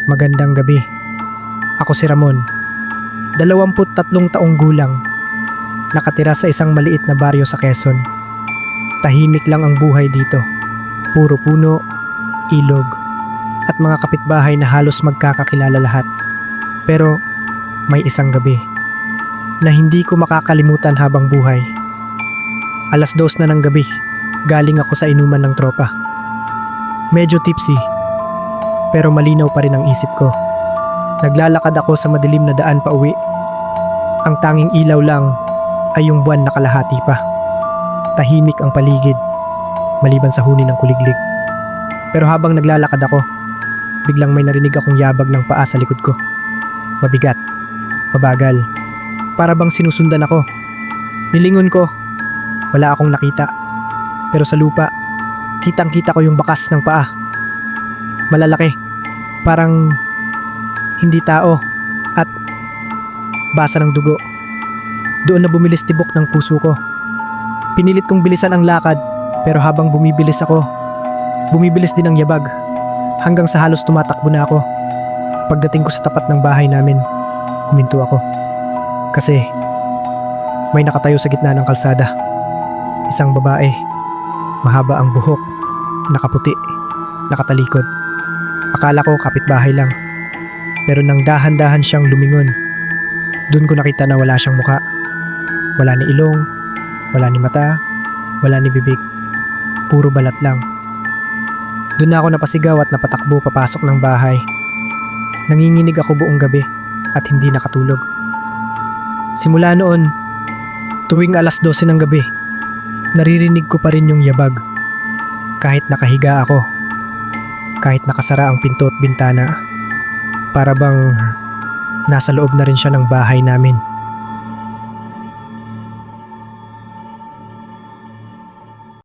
Magandang gabi. Ako si Ramon, 23 taong gulang, nakatira sa isang maliit na baryo sa Quezon. Tahimik lang ang buhay dito. Puro puno, ilog, at mga kapitbahay na halos magkakakilala lahat. Pero may isang gabi na hindi ko makakalimutan habang buhay. 2:00 na ng gabi, galing ako sa inuman ng tropa. Medyo tipsy, pero malinaw pa rin ang isip ko. Naglalakad ako sa madilim na daan pa uwi. Ang tanging ilaw lang ay yung buwan na kalahati pa. Tahimik ang paligid, maliban sa huni ng kuliglig. Pero habang naglalakad ako, biglang may narinig akong yabag ng paa sa likod ko. Mabigat, mabagal, para bang sinusundan ako. Nilingon ko, wala akong nakita. Pero sa lupa, kitang-kita ko yung bakas ng paa. Malalaki, parang hindi tao, at basa ng dugo. Doon na bumilis tibok ng puso ko. Pinilit kong bilisan ang lakad, pero habang bumibilis ako, bumibilis din ang yabag, hanggang sa halos tumatakbo na ako. Pagdating ko sa tapat ng bahay namin, huminto ako. Kasi may nakatayo sa gitna ng kalsada. Isang babae, mahaba ang buhok, nakaputi, nakatalikod. Akala ko kapitbahay lang, pero nang dahan-dahan siyang lumingon, dun ko nakita na wala siyang muka. Wala ni ilong, wala ni mata, wala ni bibig. Puro balat lang. Dun na ako napasigaw at napatakbo papasok ng bahay. Nanginginig ako buong gabi at hindi nakatulog. Simula noon, tuwing 12:00 ng gabi, naririnig ko pa rin yung yabag. Kahit nakahiga ako, kahit nakasara ang pinto at bintana, para bang nasa loob na rin siya ng bahay namin.